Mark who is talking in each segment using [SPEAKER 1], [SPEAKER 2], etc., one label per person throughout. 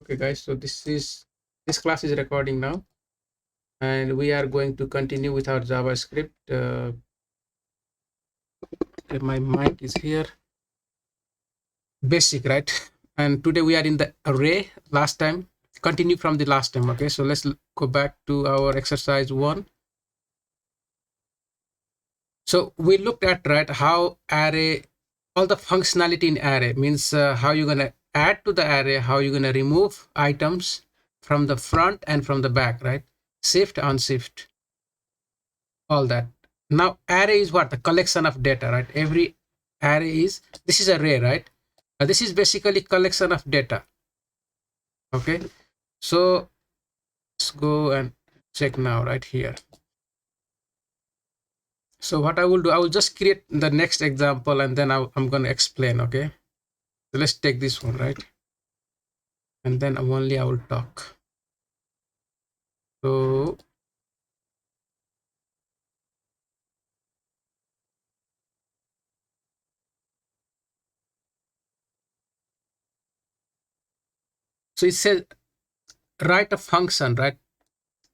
[SPEAKER 1] Okay guys, so this class is recording now, and we are going to continue with our JavaScript. My mic is here. Basic, right? And today we are in the array. Last time, continue from the last time. Okay, so let's go back to our exercise 1. So we looked at, right, how array, all the functionality in array means how you're gonna add to the array, how you're gonna remove items from the front and from the back, right? Shift, unshift, all that. Now array is what? The collection of data, right? Every array is, this is array, right? This is basically collection of data. Okay, so let's go and check now right here. So what I will do, I will just create the next example and then I'm going to explain. Okay, so let's take this one, right? And then only I will talk. So it says write a function, right?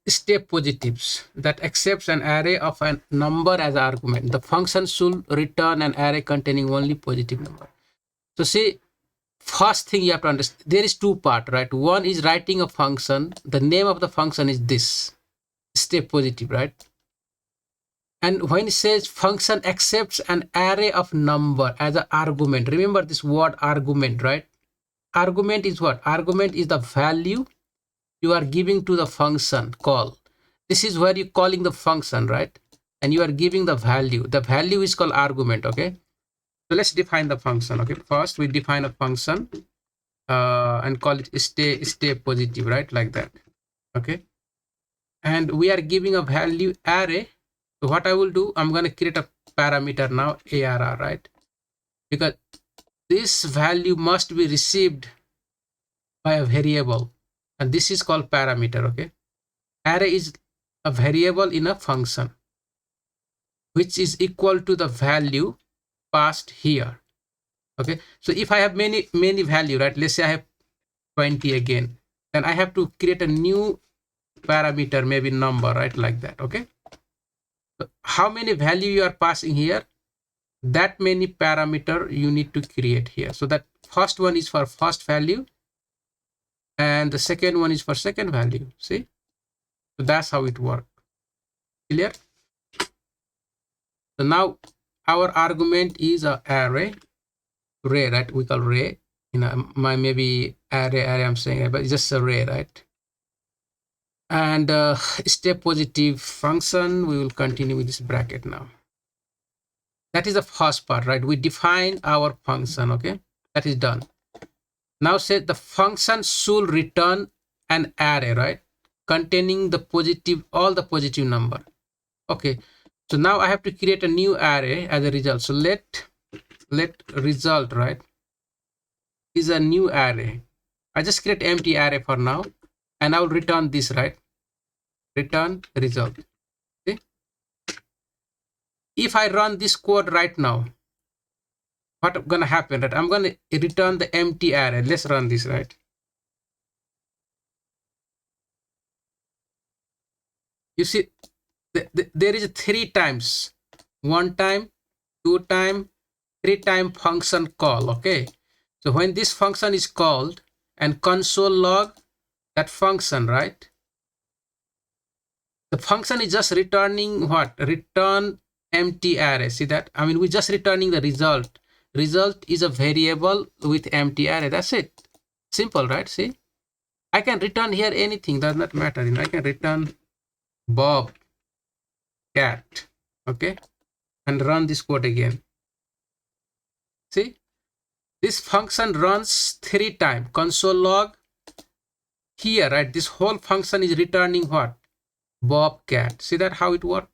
[SPEAKER 1] Step positives that accepts an array of a number as argument. The function should return an array containing only positive number. So see, first thing you have to understand, there is two parts, right? One is writing a function. The name of the function is this, step positive, right? And when it says function accepts an array of number as an argument, remember this word argument, right? Argument is what? Argument is the value you are giving to the function call. This is where you're calling the function, right? And you are giving the value. The value is called argument, okay? So let's define the function, okay? First, we define a function and call it stay positive, right? Like that, okay? And we are giving a value array. So what I will do, I'm going to create a parameter now, ARR, right? Because this value must be received by a variable, and this is called parameter, okay? Array is a variable in a function which is equal to the value passed here, okay? So if I have many value, right? Let's say I have 20 again, then I have to create a new parameter, maybe number, right? Like that, okay? So how many value you are passing here, that many parameter you need to create here. So that first one is for first value and the second one is for second value. See, so that's how it works. Clear? So now our argument is a array, right? We call array, you know, my maybe array I'm saying, but it's just array, right? And step positive function, we will continue with this bracket now. That is the first part, right? We define our function, okay? That is done. Now say the function should return an array, right? Containing the positive, all the positive number. Okay, so now I have to create a new array as a result. So let result, right, is a new array. I just create empty array for now, and I will return this, right? Return result. Okay. If I run this code right now, what's gonna happen, right? I'm gonna return the empty array. Let's run this, right? You see, there is 3 times, 1 time, 2 time, 3 time function call, okay? So when this function is called and console log that function, right? The function is just returning what? Return empty array. See that? I mean, we're just returning the result. Result is a variable with empty array. That's it. Simple, right? See, I can return here anything, does not matter. You know, I can return Bob cat, okay, and run this code again. See, this function runs 3 times. Console log here, right? This whole function is returning what? Bob cat. See that how it works?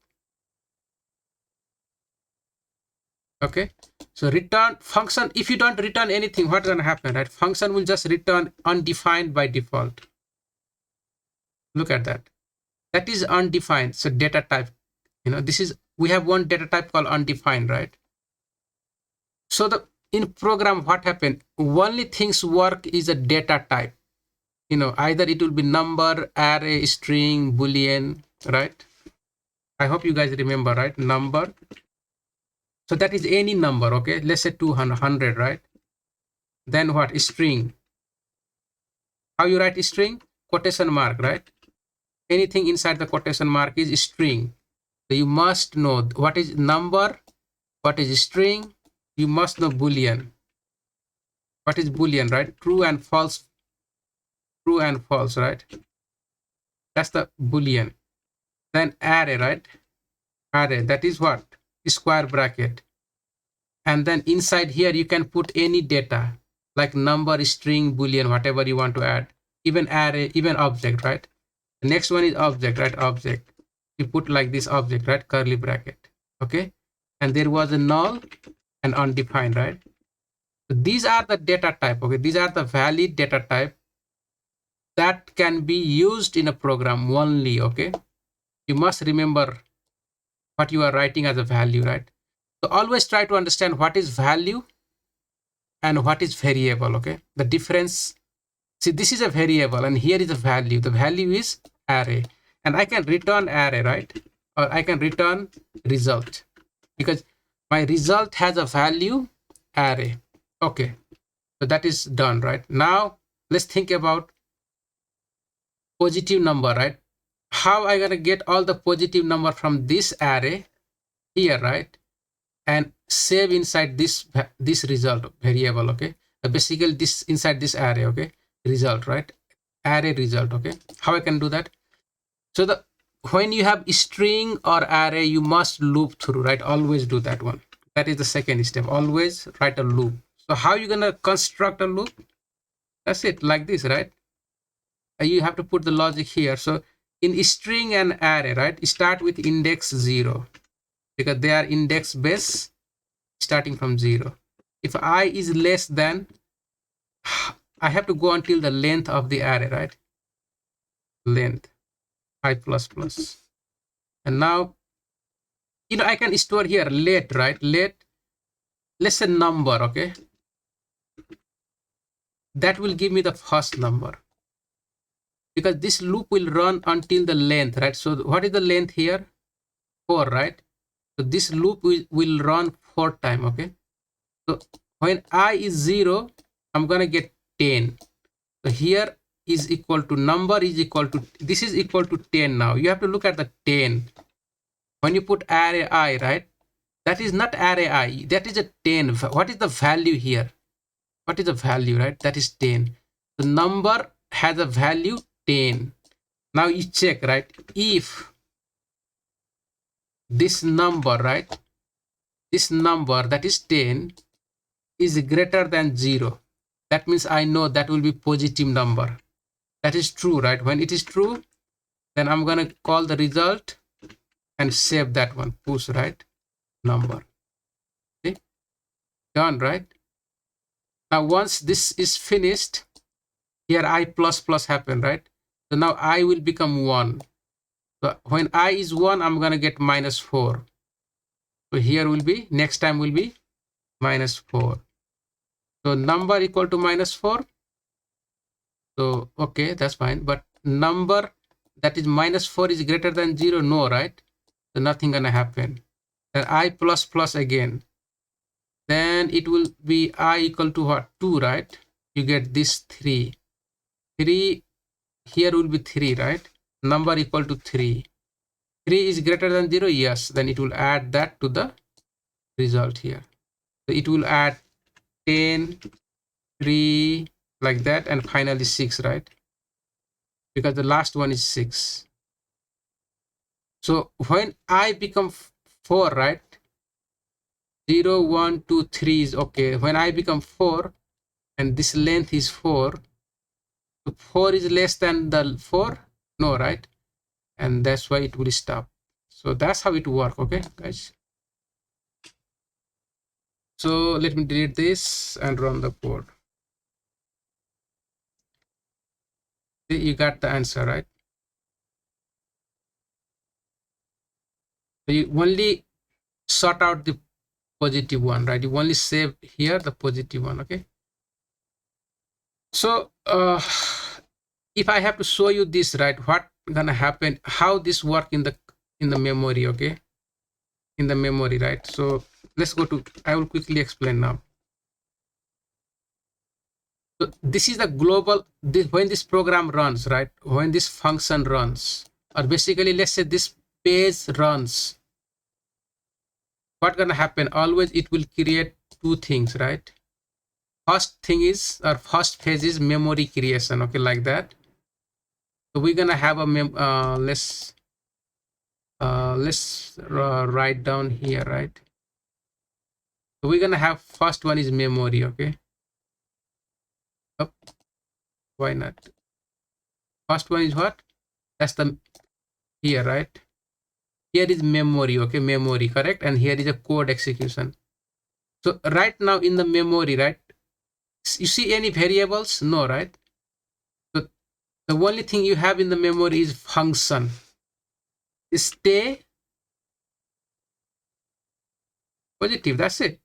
[SPEAKER 1] Okay, so return function, if you don't return anything, what's gonna happen, right? Function will just return undefined by default. Look at that. That is undefined. So data type, you know, this is, we have one data type called undefined, right? So the in program, what happened? Only things work is a data type. either it will be number, array, string, boolean, right? I hope you guys remember, right? Number. So that is any number, okay? Let's say 200, right? Then what? String. How you write string? Quotation mark, right? Anything inside the quotation mark is string. So you must know what is number, what is string. You must know boolean. What is boolean, right? True and false. True and false, right? That's the boolean. Then array, right? Array, that is what? Square bracket. And then inside here you can put any data like number, string, boolean, whatever you want to add. Even array, even object, right? The next one is object, right? Object. You put like this object, right? Curly bracket. Okay. And there was a null and undefined, right? So these are the data type. Okay. These are the valid data type that can be used in a program only. Okay. You must remember what you are writing as a value, right? So always try to understand what is value and what is variable. Okay. The difference. See, this is a variable and here is a value. The value is array. And I can return array, right? Or I can return result because my result has a value array. Okay, so that is done, right? Now let's think about positive number, right? How I gonna get all the positive number from this array here, right? And save inside this result variable. Okay, basically this inside this array. Okay, result, right? Array result. Okay, how I can do that? So when you have string or array, you must loop through, right? Always do that one. That is the second step. Always write a loop. So how you gonna construct a loop? That's it, like this, right? You have to put the logic here. So in string and array, right? Start with index 0 because they are index base starting from 0. If I is less than, I have to go until the length of the array, right? Length I plus plus. And now, I can store here let, right? Let's say number, okay? That will give me the first number because this loop will run until the length, right? So what is the length here? 4, right? So this loop will run 4 times, okay? So when I is 0, I'm gonna get 10. So here is equal to number is equal to, this is equal to 10 now. You have to look at the 10. When you put array I, right? That is not array I, that is a 10. What is the value here? What is the value, right? That is 10. The number has a value 10. Now you check, right? If this number, right? This number that is 10 is greater than 0. That means I know that will be positive number. That is true, right? When it is true, then I'm gonna call the result and save that one. Push, right? Number. Okay, done, right? Now once this is finished, here I plus plus happen, right? So now I will become 1. So when I is 1, I'm gonna get minus 4. So here will be, next time will be minus 4. So number equal to minus 4. So okay, that's fine. But number that is minus 4 is greater than 0, no, right? So nothing gonna happen. Then I plus plus again. Then it will be I equal to what? 2, right? You get this 3. 3 here will be 3, right? Number equal to 3. 3 is greater than 0, yes. Then it will add that to the result here. So it will add 10, 3, like that, and finally 6, right? Because the last one is 6. So when I become 4, right? 0, 1, 2, 3 is okay. When I become 4 and this length is 4, so 4 is less than the 4, no, right? And that's why it will stop. So that's how it works, okay, guys? So let me delete this and run the code. You got the answer, right? So you only sort out the positive one, right? You only save here the positive one, okay? So if I have to show you this, right, what gonna happen, how this work in the memory, okay, in the memory, right? So let's go to, I will quickly explain now. So this is the global, when this program runs, right, when this function runs, or basically let's say this page runs, what gonna happen? Always it will create two things, right? First thing is, or first phase is memory creation, okay, like that. So we're gonna have a let's write down here, right? So we're gonna have first one is memory, okay. Oh, why not? First one is what? That's the here, right? Here is memory, okay, memory, correct, and here is a code execution. So right now in the memory, right, you see any variables? No, right? So the only thing you have in the memory is function. Stay positive, that's it.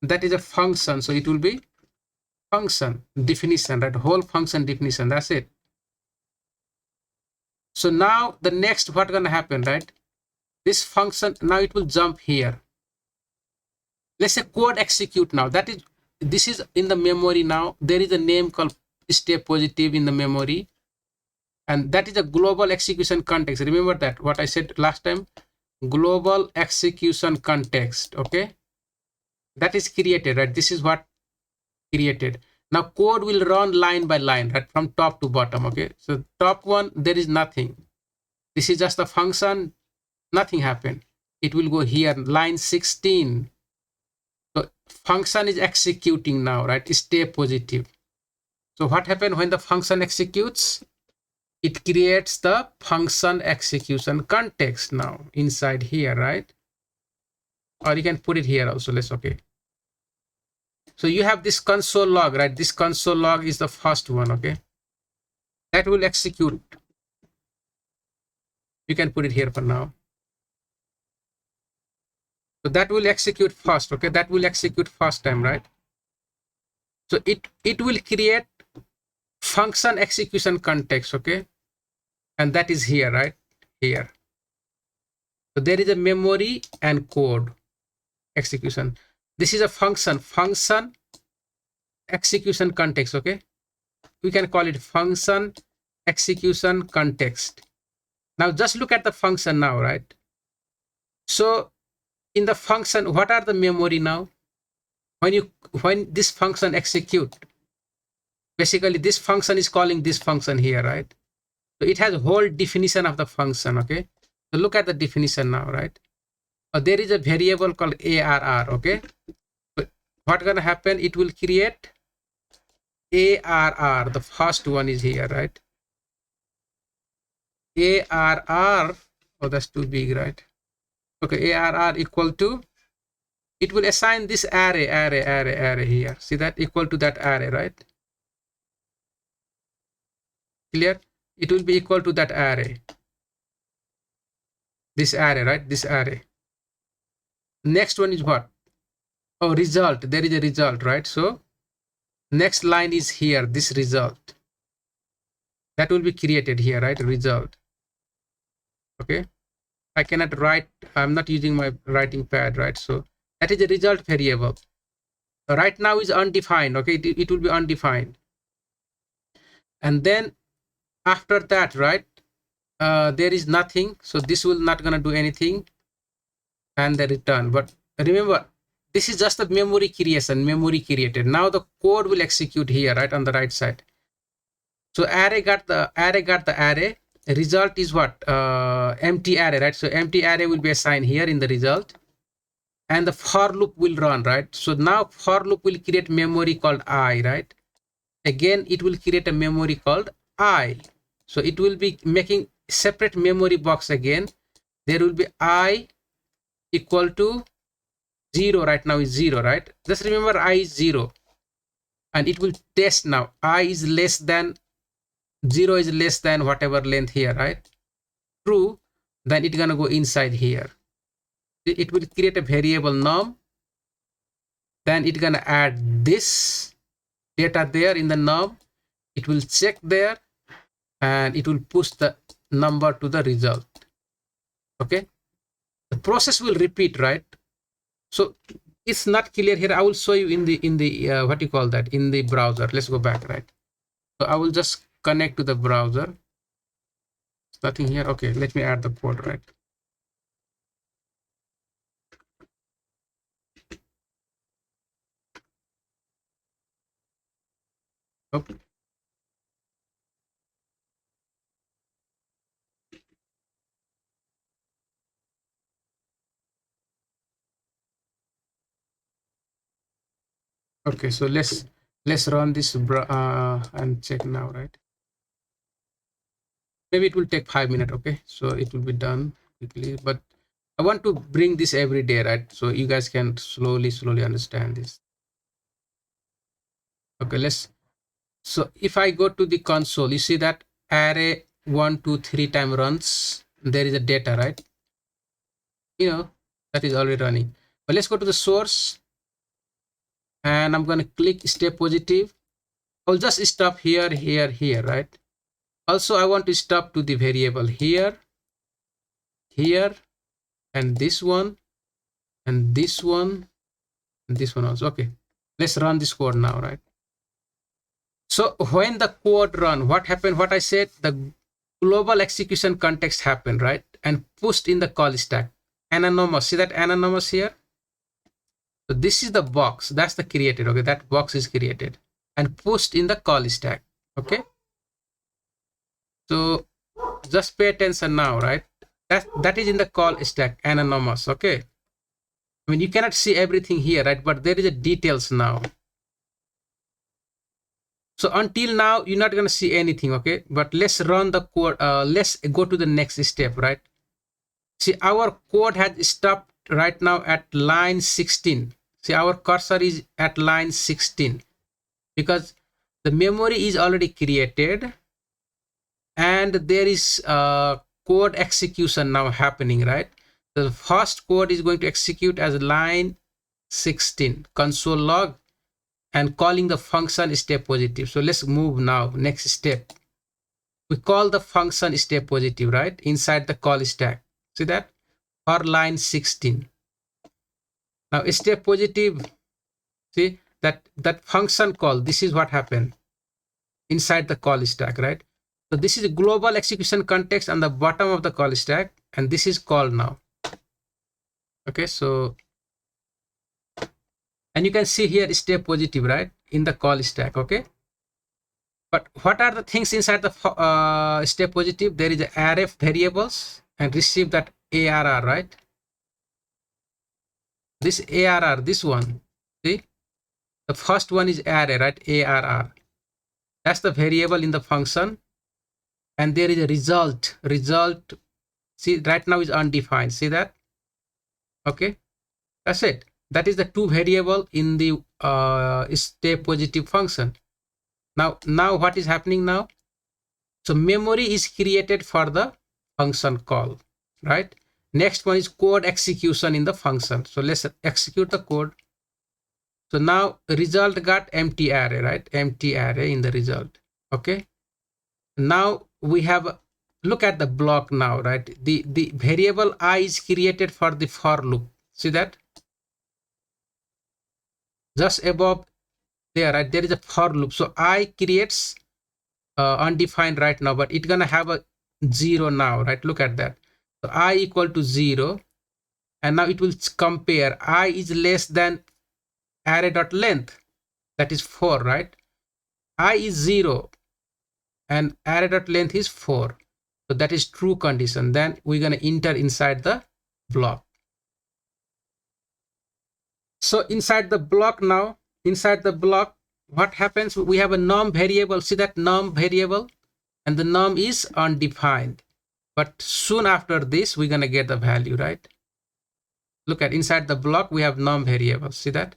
[SPEAKER 1] That is a function, so it will be function definition, right? Whole function definition, that's it. So now the next, what gonna happen, right? This function, now it will jump here. Let's say code execute now. That is, this is in the memory now. There is a name called stay positive in the memory. And that is a global execution context. Remember that, what I said last time, global execution context, okay? That is created, right? This is what created. Now code will run line by line, right? From top to bottom, okay? So top one, there is nothing. This is just a function, nothing happened. It will go here, line 16. So function is executing now, right? Stay positive. So what happened when the function executes? It creates the function execution context now inside here, right? Or you can put it here also, let's, okay. So you have this console log, right? This console log is the first one, okay? That will execute. You can put it here for now. So that will execute first, okay? That will execute first time, right? So it will create function execution context, okay? And that is here, right? Here. So there is a memory and code execution. This is a function execution context, okay? We can call it function execution context. Now just look at the function now, right? So in the function, what are the memory now? When this function execute, basically this function is calling this function here, right? So it has a whole definition of the function, okay? So look at the definition now, right? There is a variable called ARR, okay? But what's gonna happen? It will create ARR. The first one is here, right? ARR. Oh, that's too big, right? Okay, ARR equal to, it will assign this array here. See that? Equal to that array, right? Clear? It will be equal to that array. This array, right? This array. Next one is what? Oh, result. There is a result, right? So next line is here, this result. That will be created here, right? Result. Okay. I cannot write, I'm not using my writing pad, right? So that is a result variable. Right now is undefined, okay? It will be undefined. And then after that, right, there is nothing. So this will not gonna do anything. And the return. But remember, this is just the memory creation, memory created. Now the code will execute here, right, on the right side. So array got the array. Result is what? Empty array, right? So empty array will be assigned here in the result. And the for loop will run, right? So now for loop will create memory called I, right? Again, it will create a memory called I. So it will be making separate memory box again. There will be I equal to 0, right now is 0, right? Just remember I is 0. And it will test now. I is less than 0 is less than whatever length here, right? True, then it's gonna go inside here. It will create a variable num. Then it's gonna add this data there in the num. It will check there. and it will push the number to the result. Okay, the process will repeat, right? So it's not clear here. I will show you in the what you call that, in the browser. Let's go back, right? So I will just connect to the browser. Nothing here. Okay, let me add the code, right? Okay. Okay, so let's run this and check now, right? Maybe it will take 5 minutes. Okay, so it will be done quickly, but I want to bring this every day, right? So you guys can slowly understand this. Okay, so if I go to the console, you see that array 1 2 3 time runs, there is a data, right? That is already running. But let's go to the source, and I'm going to click stay positive. I'll just stop here, right? Also, I want to stop to the variable here, and this one, and this one, and this one also. Okay, let's run this code now, right? So when the code run, what happened? What I said, the global execution context happened, right? And pushed in the call stack. Anonymous, see that anonymous here? So this is the box, that's the created, okay? That box is created and pushed in the call stack, okay? So just pay attention now, right? That is in the call stack, anonymous, okay? I mean, you cannot see everything here, right? But there is a details now. So until now, you're not going to see anything, okay? But let's run the code. Let's go to the next step, right? See, our code has stopped right now at line 16. See, our cursor is at line 16 because the memory is already created and there is code execution now happening, right? The first code is going to execute as line 16, console log, and calling the function stay positive. So let's move now. Next step, we call the function stay positive, right? Inside the call stack. See that? For line 16. Now stay positive. See that function call. This is what happened inside the call stack, right? So this is a global execution context on the bottom of the call stack, and this is called now. Okay, so and you can see here stay positive, right, in the call stack. Okay, but what are the things inside the stay positive? There is an array of variables and receive that ARR, right? This ARR, this one, see, the first one is array, right? ARR, that's the variable in the function, and there is a result. See, right now is undefined. See that? Okay, that's it. That is the two variable in the stay positive function. Now what is happening now? So memory is created for the function call, right? Next one is code execution in the function. So let's execute the code. So now result got empty array, right? Empty array in the result. Okay, now we have, look at the block now, right? The variable I is created for the for loop. See that? Just above there, right? There is a for loop. So I creates undefined right now, but it's gonna have a 0 now, right? Look at that. So I equal to 0, and now it will compare. I is less than array dot length, that is 4, right? I is 0 and array dot length is 4. So that is true condition. Then we're gonna enter inside the block. So inside the block now, inside the block, what happens? We have a num variable. See that num variable, and the num is undefined. But soon after this, we're gonna get the value, right? Look at inside the block, we have num variable. See that?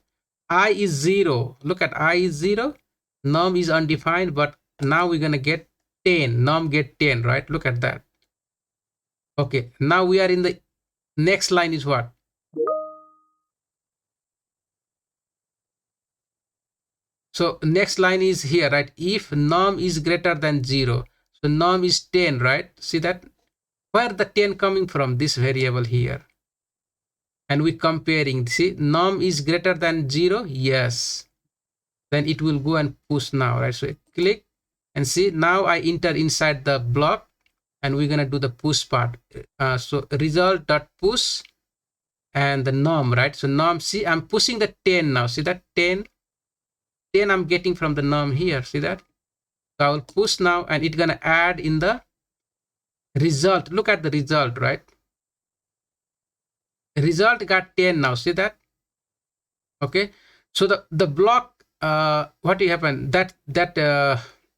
[SPEAKER 1] I is 0. Look at I is 0. Num is undefined, but now we're gonna get 10. Num get 10, right? Look at that. Okay, now we are in the next line is what? So next line is here, right? If num is greater than 0. So num is 10, right? See that? Where the 10 coming from? This variable here. And we comparing, see, num is greater than 0, yes, then it will go and push now, right? So click and see, now I enter inside the block and we're gonna do the push part. So result dot push and the num, right? So num, see, I'm pushing the 10 now. See that 10 I'm getting from the num here. See that? So I will push now and it's gonna add in the result. Look at the result, right? Result got 10 now. See that? Okay. So the block, what will happen? That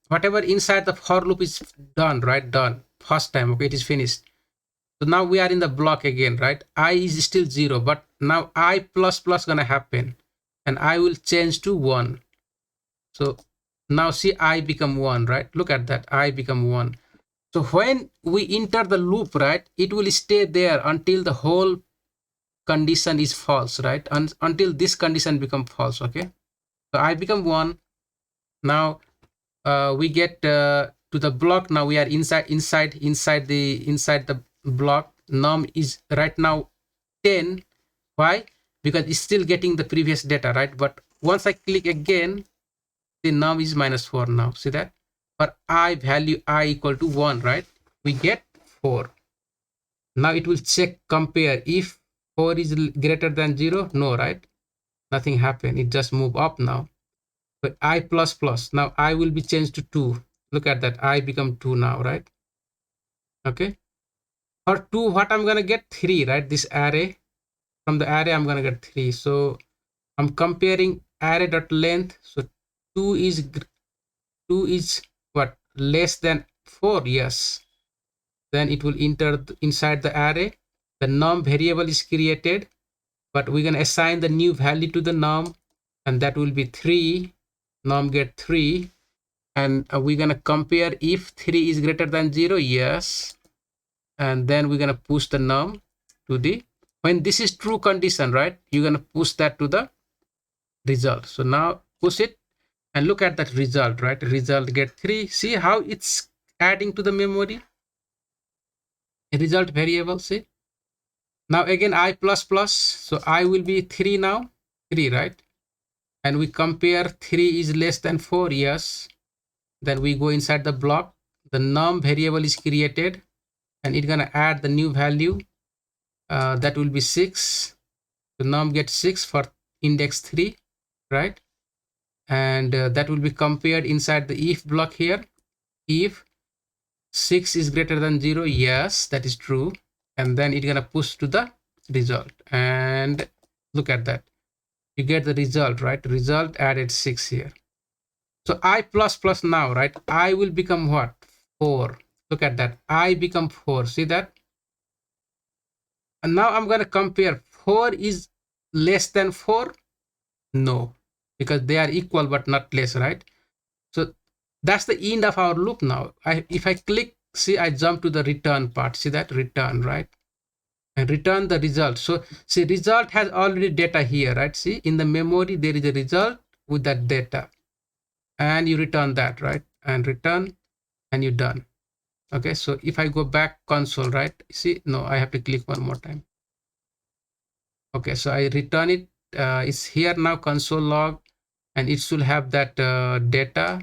[SPEAKER 1] whatever inside the for loop is done, right? Done first time. Okay, it is finished. So now we are in the block again, right? I is still 0, but now I plus plus gonna happen, and I will change to 1. So now see, I become 1, right? Look at that, I become 1. So when we enter the loop, right, it will stay there until the whole condition is false, right? Until this condition become false. Okay, so I become 1. Now we get to the block. Now we are inside the block. Num is right now 10. Why? Because it's still getting the previous data, right? But once I click again, the num is -4 now. See that? For I value I equal to 1, right? We get 4. Now it will check, compare. If 4 is greater than 0, no, right? Nothing happened. It just move up now. But I plus plus, now I will be changed to 2. Look at that, I become 2 now, right? Okay. For 2, what I'm gonna get? 3, right? This array, from the array I'm gonna get 3. So I'm comparing array dot length. So 2 is what, less than 4? Yes. Then it will enter inside the array. The num variable is created, but we're gonna assign the new value to the num, and that will be 3. Num get 3, and we're gonna compare if 3 is greater than 0. Yes. And then we're gonna push the num to the, when this is true condition, right, you're gonna push that to the result. So now push it and look at that result, right? Result get 3. See how it's adding to the memory result variable. See, now again I plus plus, so I will be 3 now, 3, right? And we compare, 3 is less than 4. Yes. Then we go inside the block, the num variable is created, and it's gonna add the new value, that will be 6. The num gets 6 for index 3, right? And that will be compared inside the if block here. If 6 is greater than 0, yes, that is true. And then it's gonna push to the result, and look at that, you get the result, right? Result added 6 here. So I plus plus now, right? I will become what? 4. Look at that, I become 4. See that? And now I'm gonna compare, 4 is less than 4? No, because they are equal but not less, right? So that's the end of our loop now. If I click, see, I jump to the return part. See that? Return, right? And return the result. So see, result has already data here, right? See, in the memory there is a result with that data, and you return that, right? And return, and you're done. Okay, so if I go back console, right? See, no, I have to click one more time. Okay, so I return it. It's here now, console log, and it should have that data.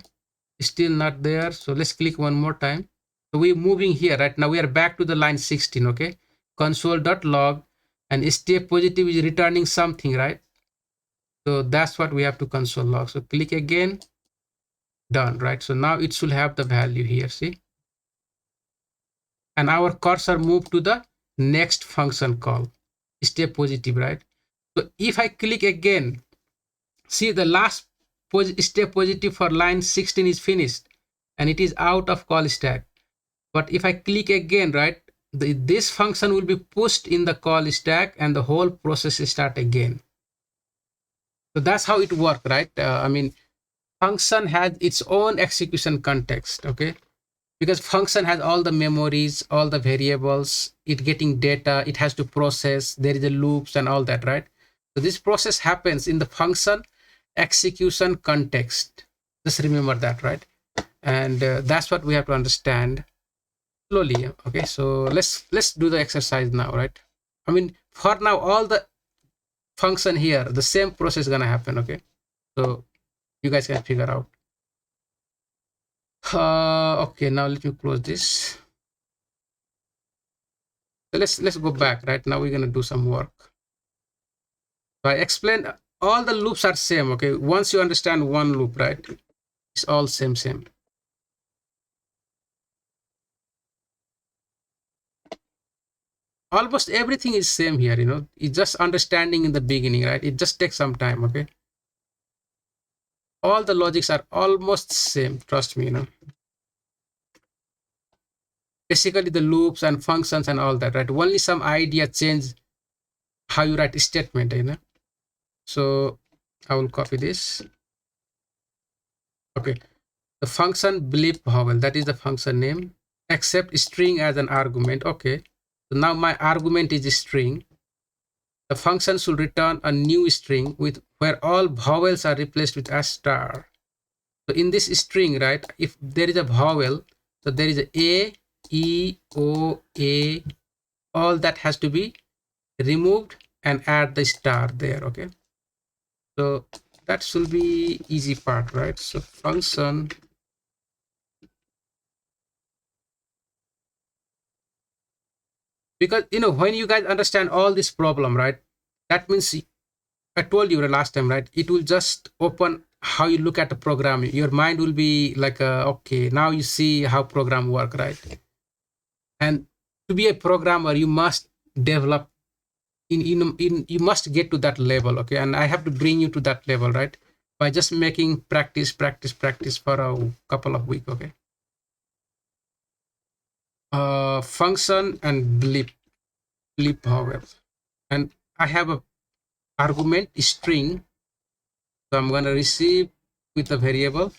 [SPEAKER 1] Still not there. So let's click one more time. So we're moving here, right? Now we are back to the line 16. Okay, console.log, and stay positive is returning something, right? So that's what we have to console log. So click again, done, right? So now it should have the value here, see? And our cursor moved to the next function call, stay positive, right? So if I click again, see, the last stay positive for line 16 is finished, and it is out of call stack. But if I click again, right, this function will be pushed in the call stack, and the whole process start again. So that's how it works, right? I mean, function has its own execution context, okay? Because function has all the memories, all the variables, it getting data, it has to process, there is a loops and all that, right? So this process happens in the function execution context. Just remember that, right? and that's what we have to understand slowly. Okay, so let's do the exercise now, right? I mean, for now, all the function here, the same process is gonna happen. Okay, so you guys can figure out. Okay, now let me close this. So let's go back. Right now, we're gonna do some work. So I explained all the loops are same. Okay, once you understand one loop, right, it's all same. Almost everything is same here. It's just understanding in the beginning, right? It just takes some time. Okay, all the logics are almost same. Trust me. Basically the loops and functions and all that, right? Only some idea change how you write a statement. So I will copy this. Okay, the function bleep vowel, that is the function name. Accept string as an argument. Okay, so now my argument is a string. The function should return a new string with where all vowels are replaced with a star. So in this string, right, if there is a vowel, so there is a e o a, all that has to be removed and add the star there. Okay, so that should be easy part, right? So function, because when you guys understand all this problem, right, that means I told you the last time, right, it will just open how you look at the program. Your mind will be like, okay, now you see how program work, right? And to be a programmer, you must develop in you must get to that level. Okay, and I have to bring you to that level, right, by just making practice for a couple of weeks. Okay, function and bleep however, and I have a argument string, so I'm going to receive with a variable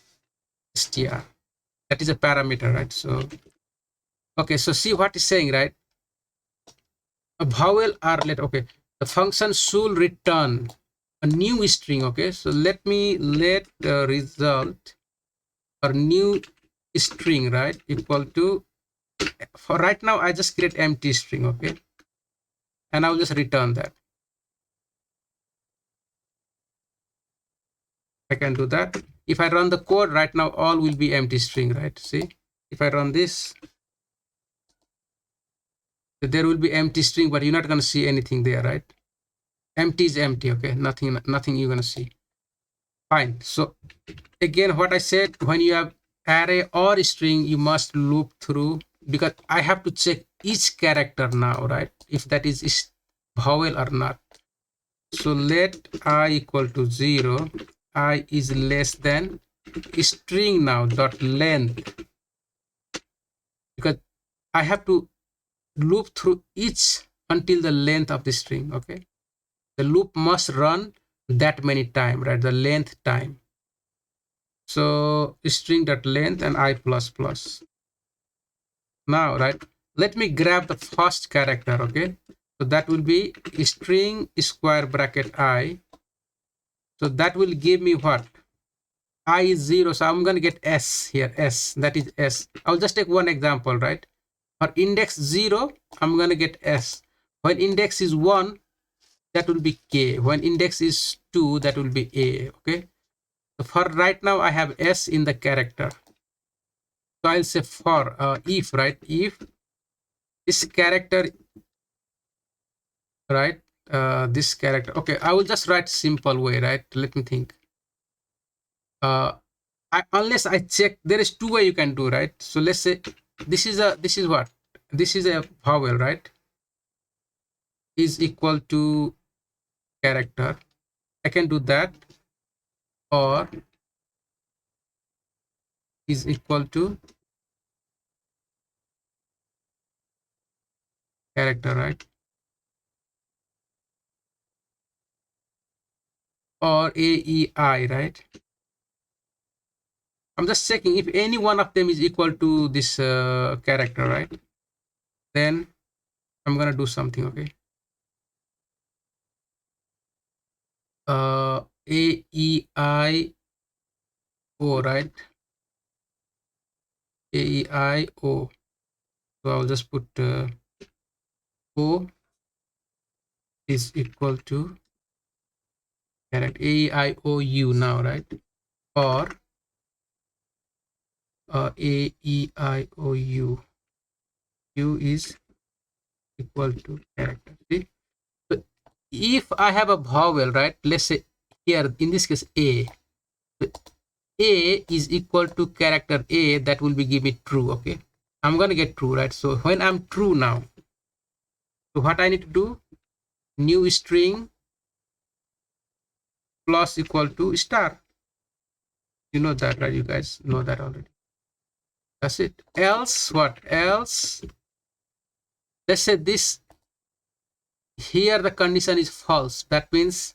[SPEAKER 1] str, that is a parameter, right? So okay, so see what is saying, right? A vowel are let, okay, the function should return a new string. Okay, so let the result or new string, right, equal to, for right now I just create empty string. Okay, and I'll just return that. I can do that. If I run the code right now, all will be empty string, right? See, if I run this, there will be empty string, but you're not going to see anything there, right? Empty is empty. Okay, nothing you're going to see. Fine. So again, what I said, when you have array or string, you must loop through, because I have to check each character now, right, if that is vowel or not. So let I equal to 0, I is less than string now dot length, because I have to loop through each until the length of the string. Okay, the loop must run that many time, right, the length time. So string dot length and I plus plus. Now, right, let me grab the first character. Okay, so that will be string square bracket I, so that will give me what, I is 0, so I'm going to get s here, s, that is s. I'll just take one example, right? For index 0, I'm going to get s. When index is 1, that will be k. When index is 2, that will be a. Okay, so for right now I have s in the character, so I'll say for if, right, if this character, right, this character, okay, I will just write simple way, right? Let me think. Unless I check, there is two way you can do, right? So let's say this is what, this is a vowel, right, is equal to character. I can do that, or is equal to character, right, or AEI, right? I'm just checking if any one of them is equal to this character, right? Then I'm gonna do something. Okay, AEIO, right? A-E-I-O. So I'll just put O is equal to character A-E-I-O-U now, right? Or A-E-I-O-U. U is equal to character. See? So if I have a vowel, right? Let's say here, in this case, A. So A is equal to character A, that will be give me true, okay? I'm gonna get true, right? So when I'm true now, so what I need to do? New string plus equal to star. You know that, right? You guys know that already. That's it. Else what? Else, let's say this here the condition is false. That means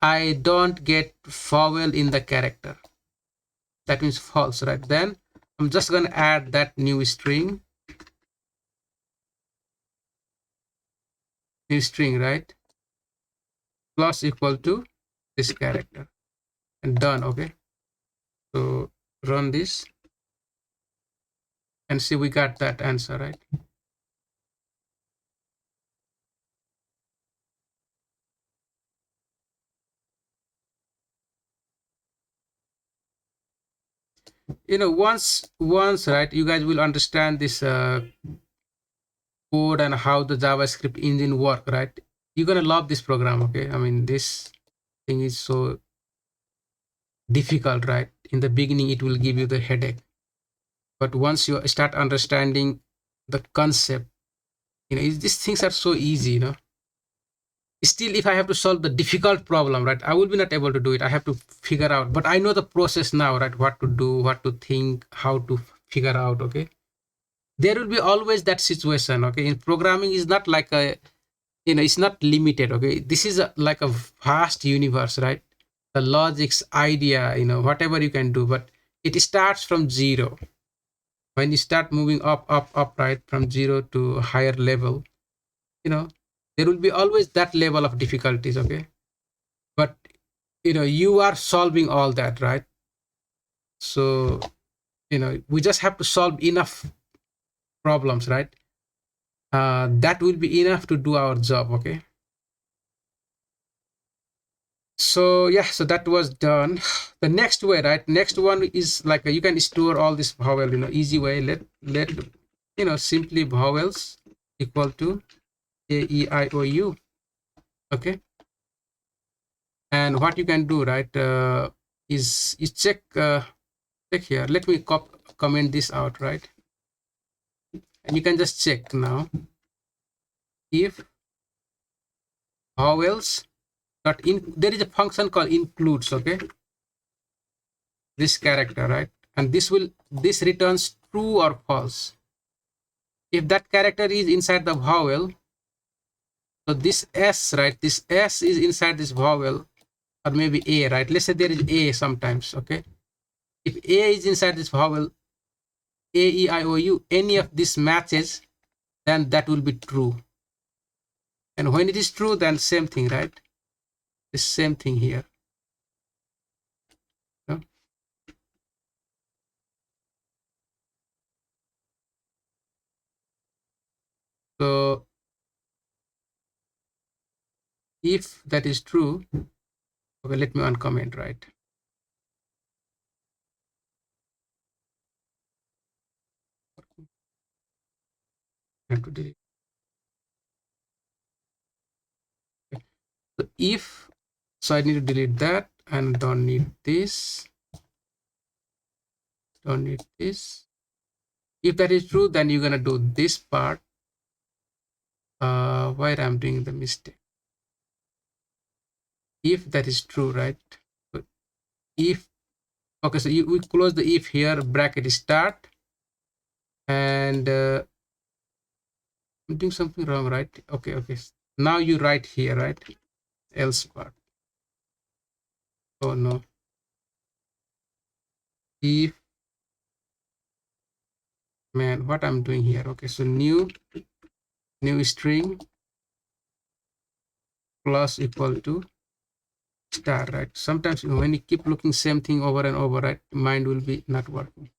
[SPEAKER 1] I don't get vowel in the character. That means false, right? Then I'm just gonna add that new string, right? Plus equal to this character and done. Okay. So run this and see we got that answer, right? You know, once right, you guys will understand this code and how the JavaScript engine work, right? You're gonna love this program, okay? I mean, this thing is so difficult, right? In the beginning, it will give you the headache, but once you start understanding the concept, you know, these things are so easy, you know. Still, if I have to solve the difficult problem, right, I will be not able to do it. I have to figure out, but I know the process now, right? What to do, what to think, how to figure out, okay? There will be always that situation, okay? In programming is not like a, you know, it's not limited, okay? This is like a vast universe, right? The logic's idea, you know, whatever you can do, but it starts from zero. When you start moving up, right, from zero to higher level, you know, there will be always that level of difficulties, okay? But you know, you are solving all that, right? So you know, we just have to solve enough problems, right? That will be enough to do our job, okay? So yeah, so that was done. The next way, right, next one is like you can store all this vowel, you know, easy way. Let you know, simply vowels equal to A-E-I-O-U, okay? And what you can do, right, is check here. Let me comment this out, right? And you can just check now if vowels dot in, there is a function called includes, okay? This character, right? And this returns true or false. If that character is inside the vowel, so this S, right? This S is inside this vowel, or maybe A, right? Let's say there is A sometimes, okay? If A is inside this vowel, A-E-I-O-U, any of these matches, then that will be true. And when it is true, then same thing, right? The same thing here. Yeah? So if that is true, okay, let me uncomment, right? I have to delete. Okay. So if, so I need to delete that and don't need this. Don't need this. If that is true, then you're gonna do this part. Where I'm doing the mistake. If that is true, right? So if, okay, so we close the if here, bracket start, and I'm doing something wrong, right? Okay, okay. Now you write here, right? Else part. Oh no. If, man, what I'm doing here? Okay, so new string plus equal to star, right? Sometimes, you know, when you keep looking same thing over and over, right, mind will be not working.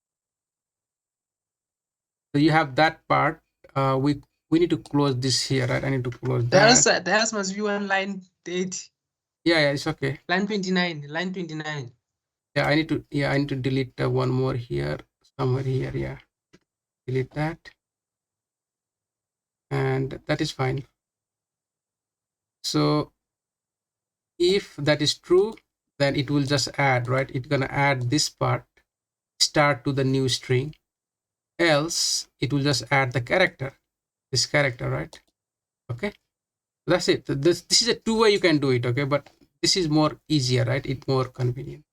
[SPEAKER 1] So you have that part. We need to close this here, right? I need to close
[SPEAKER 2] The
[SPEAKER 1] that.
[SPEAKER 2] else must be on line 8.
[SPEAKER 1] Yeah, it's okay.
[SPEAKER 2] Line 29. Line 29.
[SPEAKER 1] Yeah, I need to delete one more here, somewhere here. Yeah, delete that, and that is fine. So if that is true, then it will just add, right? It's gonna add this part, start to the new string. Else it will just add the character, this character, right? Okay, that's it. This is a two-way you can do it, okay, but this is more easier, right? It's more convenient.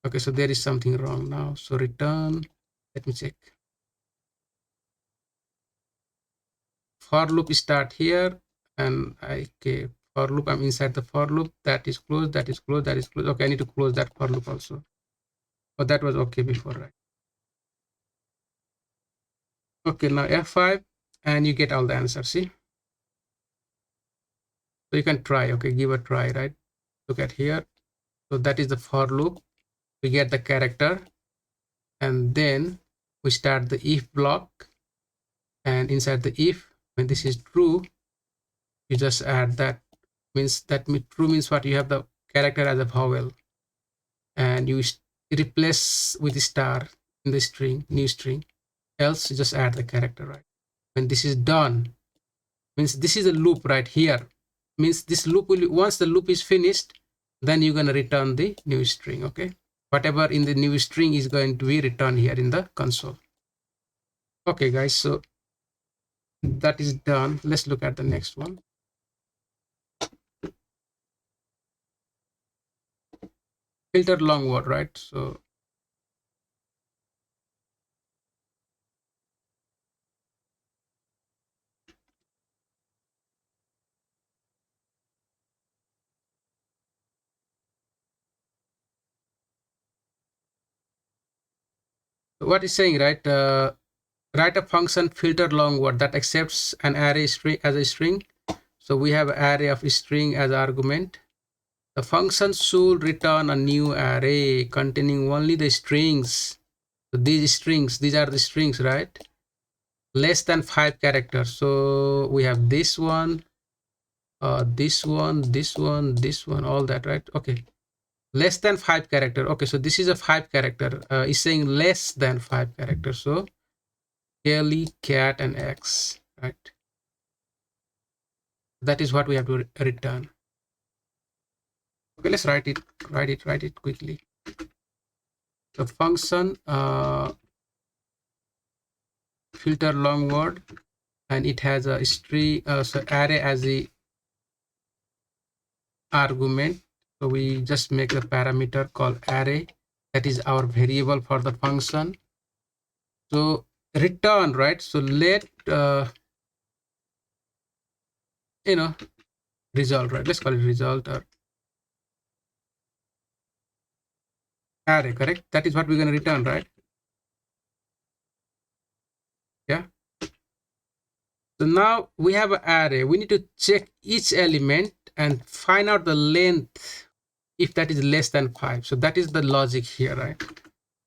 [SPEAKER 1] Okay, so there is something wrong now. So return, let me check. For loop start here, and okay, for loop, I'm inside the for loop. That is closed, that is closed, that is closed. Okay, I need to close that for loop also. But that was okay before, right? Okay, now F5, and you get all the answers, see? So you can try, okay, give a try, right? Look at here. So that is the for loop. We get the character, and then we start the if block, and inside the if, when this is true, you just add that. Means that true means what? You have the character as a vowel, and you replace with the star in the string, new string. Else you just add the character, right? When this is done, means this is a loop right here. Means this loop will, once the loop is finished, then you're gonna return the new string. Okay, whatever in the new string is going to be returned here in the console. Okay guys, so that is done. Let's look at the next one. Filter long word, right? So what is saying, right? Write a function filter long word that accepts an array string as a string. So we have array of string as argument. The function should return a new array containing only the strings. So these strings, these are the strings, right? Less than 5 characters. So we have this one, this one, this one, this one, all that, right? Okay, less than 5 character. Okay, so this is a 5 character. It's saying less than 5 characters. So Kelly, cat, and X, right? That is what we have to return. Okay, let's write it quickly. The function filter long word, and it has a string, so array as the argument. So we just make a parameter called array, that is our variable for the function. So return, right? So let result, right? Let's call it result or array, correct? That is what we're going to return, right? Yeah. So now we have an array. We need to check each element and find out the length if that is less than 5. So that is the logic here, right?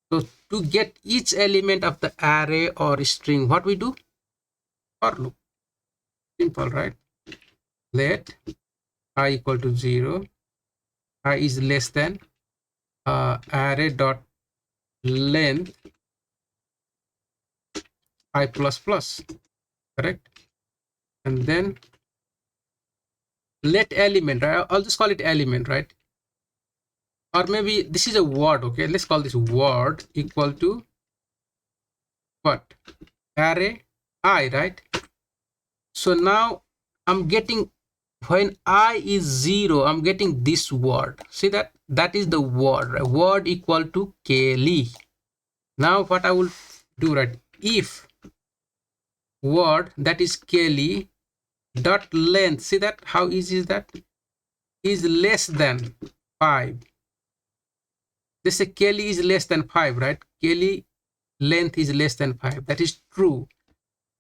[SPEAKER 1] So to get each element of the array or string, what we do? For loop. Simple, right? Let I equal to 0. I is less than array dot length I plus plus, correct? And then let element, right? I'll just call it element, right? Or maybe this is a word, okay? Let's call this word equal to what? Array I, right? So now I'm getting, when I is 0, I'm getting this word. See that? That is the word, right? Word equal to Kelly. Now what I will do, right? If word, that is Kelly, dot length, see that? How easy is that? Is less than 5. This say Kelly is less than 5, right? Kelly length is less than 5. That is true.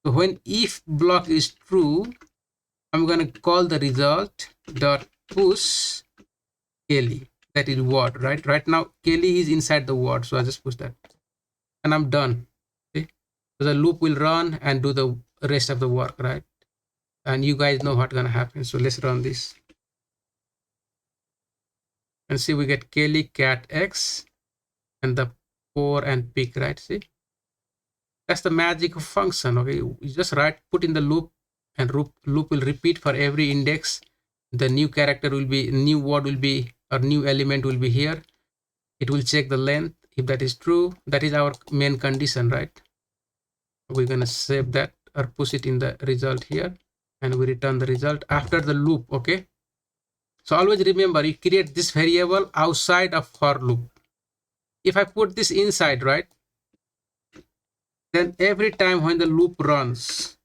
[SPEAKER 1] So when if block is true, I'm going to call the result dot push Kelly. that is word, right now Kelly is inside the word, so I just push that and I'm done. Okay, so the loop will run and do the rest of the work, right? And you guys know what's gonna happen. So let's run this and see. We get Kelly, cat, X, and the pour and pick, right? See, that's the magic of function. Okay, you just write, put in the loop, and loop will repeat for every index. The new character will be, new word will be, or new element will be here. It will check the length. If that is true, that is our main condition, right? We're gonna save that or push it in the result here, and we return the result after the loop. Okay, so always remember, you create this variable outside of for loop. If I put this inside, right, then every time when the loop runs,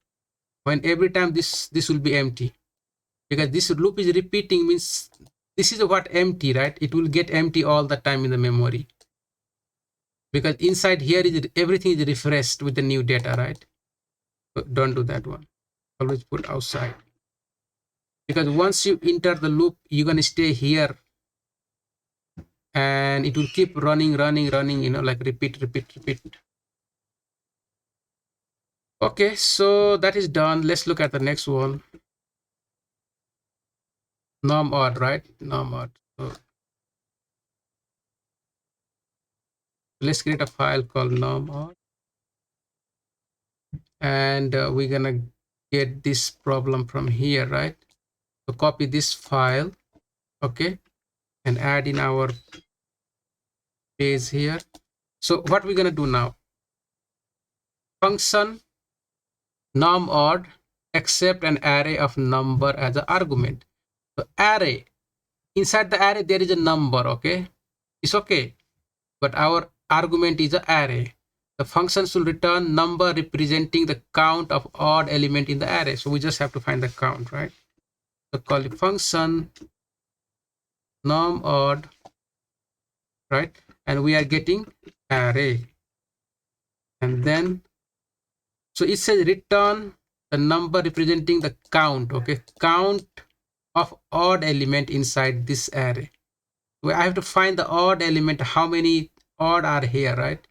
[SPEAKER 1] when every time this will be empty, because this loop is repeating, means this is what empty, right? It will get empty all the time in the memory, because inside here is everything is refreshed with the new data, right? So don't do that one. Always put outside, because once you enter the loop, you're gonna stay here and it will keep running, you know, like repeat. Okay, so that is done. Let's look at the next one. Norm odd, right? Norm odd. So let's create a file called norm odd, and we're gonna get this problem from here, right? So copy this file, okay, and add in our page here. So what we're gonna do now, function norm odd accept an array of number as an argument. So array, inside the array there is a number, okay, it's okay, but our argument is an array. The function should return number representing the count of odd element in the array. So we just have to find the count, right? So call the function norm odd, right? And we are getting array, and then so it says return the number representing the count, okay, count of odd element inside this array. So I have to find the odd element, how many odd are here, right?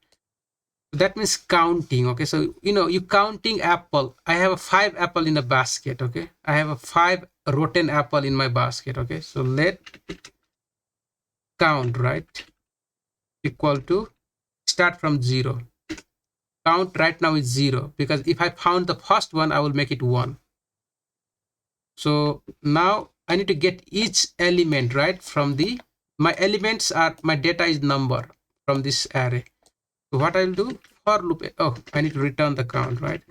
[SPEAKER 1] That means counting. Okay, so you know, you counting apple. I have a 5 apple in a basket. Okay, I have a 5 rotten apple in my basket. Okay, so let count, right, equal to start from 0. Count right now is 0, because if I found the first one, I will make it 1. So now I need to get each element, right, from the, my elements are, my data is number from this array. So what I'll do, for loop, oh, I need to return the count, right?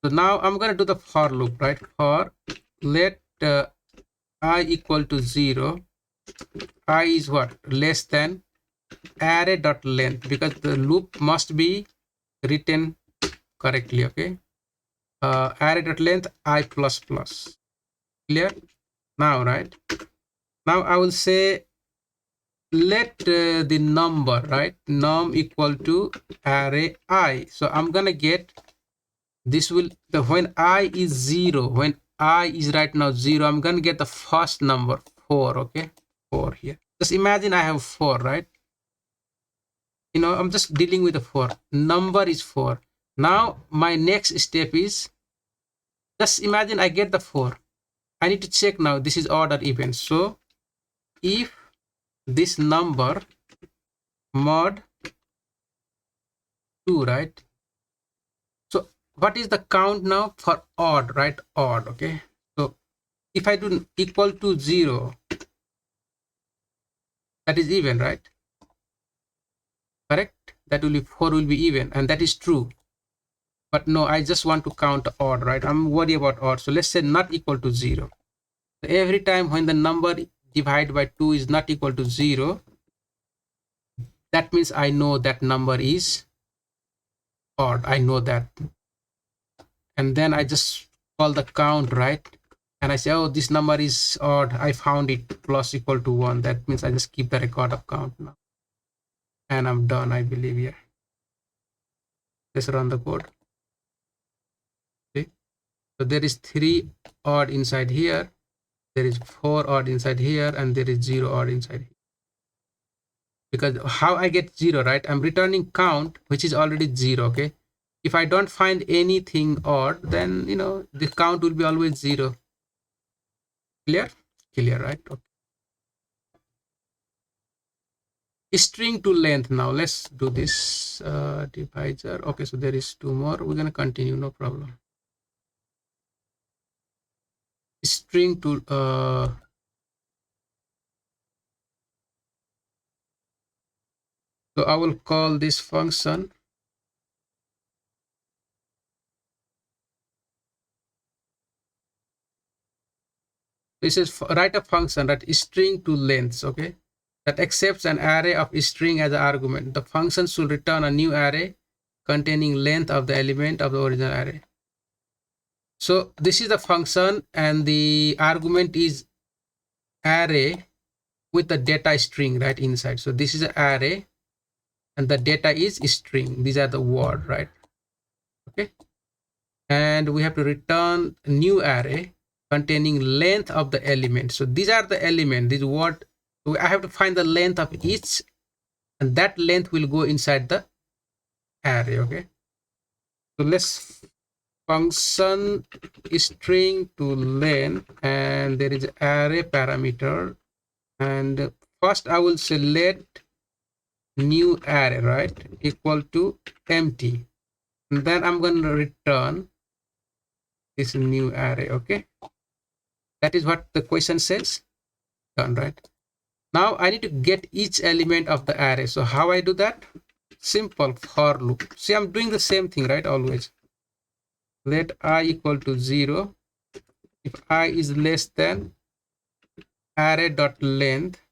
[SPEAKER 1] So now I'm going to do the for loop, right? For let I equal to 0, I is what, less than array dot length, because the loop must be written correctly. Okay, array dot length I plus plus. Clear now, right? Now I will say let the number, right, num equal to array I. So I'm gonna get this will, the when I is 0, when I is right now 0, I'm gonna get the first number 4. Okay, 4 here. Just imagine I have 4, right? You know, I'm just dealing with the 4. Number is 4. Now my next step is, just imagine I get the 4. I need to check now this is odd or even. So if this number mod 2, right? So what is the count now for odd, right? Odd. Okay, so if I do equal to 0, that is even, right? Correct, that will be 4 will be even, and that is true. But no, I just want to count odd, right? I'm worried about odd. So let's say not equal to 0. So every time when the number divided by 2 is not equal to 0, that means I know that number is odd. I know that. And then I just call the count, right? And I say, oh, this number is odd. I found it, plus equal to 1. That means I just keep the record of count now. And I'm done, I believe. Here, let's run the code. Okay, so there is 3 odd inside here. there is 4 odd inside here, and there is 0 odd inside here. Because how I get 0, right? I'm returning count, which is already 0, okay? If I don't find anything odd, then, the count will be always 0. Clear? Clear, right? Okay. String to length. Now let's do this divisor. Okay, so there is 2 more. We're going to continue, no problem. String to so I will call this function. This is write a function that is string to length, okay, that accepts an array of string as an argument. The function should return a new array containing length of the element of the original array. So this is the function, and the argument is array with the data string right inside. So this is an array, and the data is string. These are the word, right? Okay, and we have to return a new array containing length of the element. So these are the element. This word, I have to find the length of each, and that length will go inside the array. Okay, so let's function string to length, and there is array parameter, and first I will say let new array, right, equal to empty, and then I'm going to return this new array. Okay, that is what the question says. Done, right? Now I need to get each element of the array. So how I do that? Simple for loop. See, I'm doing the same thing, right? Always let I equal to 0. If I is less than array dot length,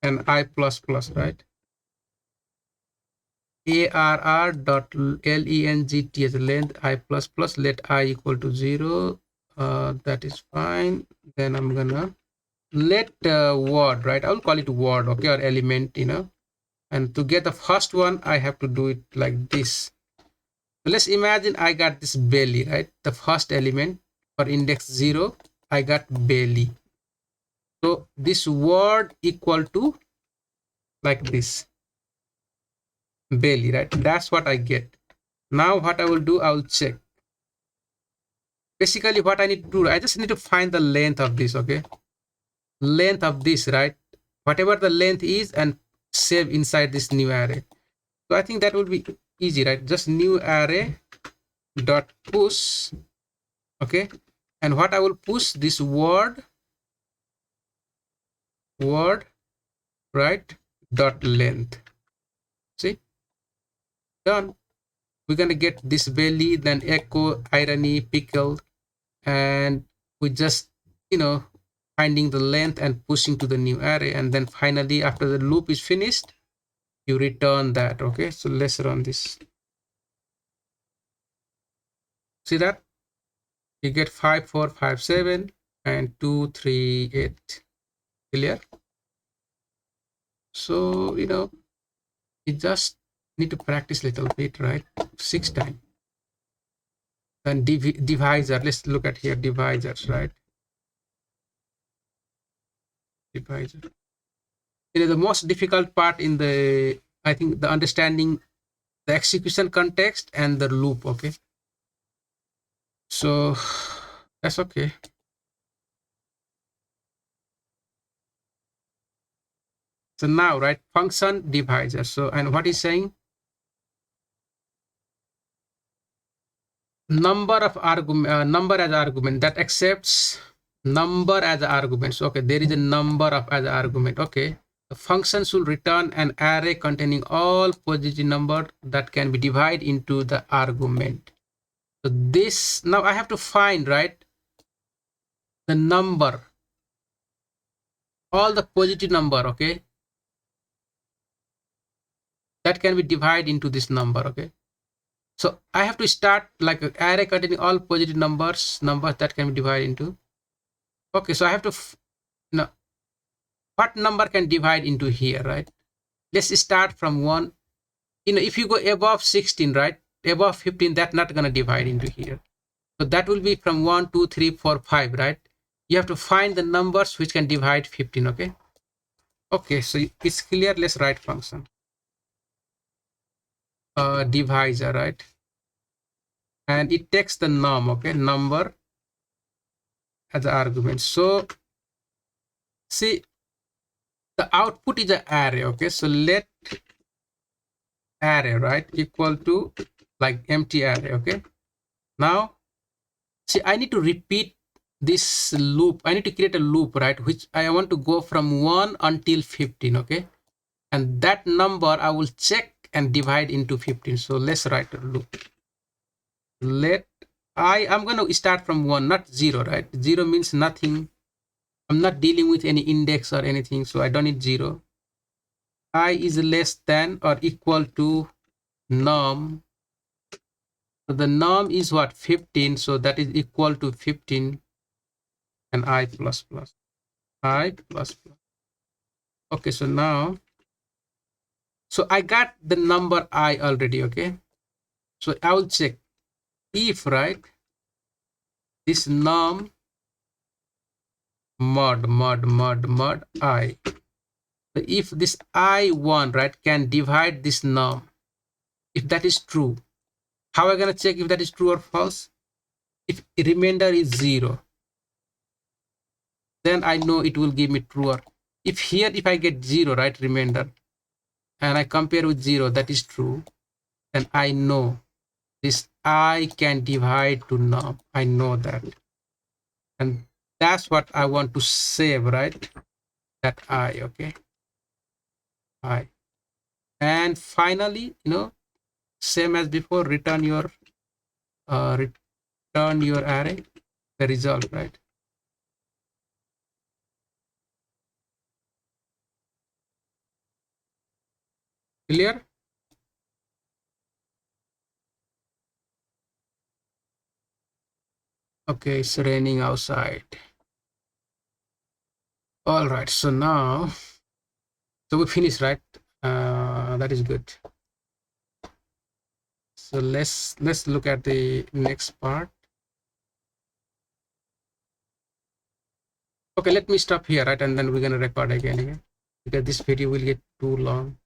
[SPEAKER 1] and I plus plus, right? arr dot length length I plus plus, let I equal to 0. That is fine. Then I'm gonna let word, right? I'll call it word, okay, or element, and to get the first one I have to do it like this. So let's imagine I got this belly, right? The first element for index 0, I got belly. So this word equal to like this belly, right? That's what I get. Now what I will do, I will check. Basically what I need to do, I just need to find the length of this, okay? Length of this, right? Whatever the length is, and save inside this new array. So I think that will be easy, right? Just new array dot push, okay, and what I will push this word, right, dot length. See, done. We're gonna get this belly, then echo, irony, pickle, and we just finding the length and pushing to the new array, and then finally after the loop is finished, you return that. Okay, so let's run this. See that you get 5 4 5 7 and 2 3 8. Clear? So you just need to practice a little bit, right? 6 times. Then divisor, let's look at here, divisors, right? Divisor. The most difficult part in the, I think, the understanding the execution context and the loop. Okay, so that's okay. So now, right, function divisor. So, and what is saying? Number of argument, number as argument, that accepts number as argument. So okay, there is a number of as argument. Okay, the function should return an array containing all positive number that can be divided into the argument. So this, now I have to find, right, the number, all the positive number, okay, that can be divided into this number. Okay, so I have to start like an array containing all positive numbers that can be divided into. Okay, so I have to what number can divide into here, right? Let's start from 1. If you go above 16, right, above 15, that's not going to divide into here. So that will be from 1, 2, 3, 4, 5, right? You have to find the numbers which can divide 15, okay? Okay, so it's clear. Let's write function. Divisor, right? And it takes the num, okay, number as the argument. So see, the output is an array, okay? So let array, right, equal to like empty array, okay? Now, see, I need to repeat this loop. I need to create a loop, right, which I want to go from 1 until 15, okay? And that number I will check and divide into 15. So let's write a loop. Let I'm going to start from 1, not 0, right? 0 means nothing. I'm not dealing with any index or anything, so I don't need 0. I is less than or equal to num. So the num is what? 15. So that is equal to 15 and I plus plus. I plus plus. Okay, so now, so I got the number I already, okay? So I will check if, right, this num mod I. So if this I1, right, can divide this num, if that is true, how am I going to check if that is true or false? If remainder is 0, then I know it will give me true. Or if here, if I get 0, right, remainder, and I compare with 0, that is true, then I know this I can divide to num. I know that. And that's what I want to save, right? That I, okay? I. And finally, same as before, return your array, the result, right? Clear? Okay, it's raining outside. All right, so now, so we finished, right? That is good. So let's look at the next part. Okay, let me stop here, right? And then we're gonna record again because this video will get too long.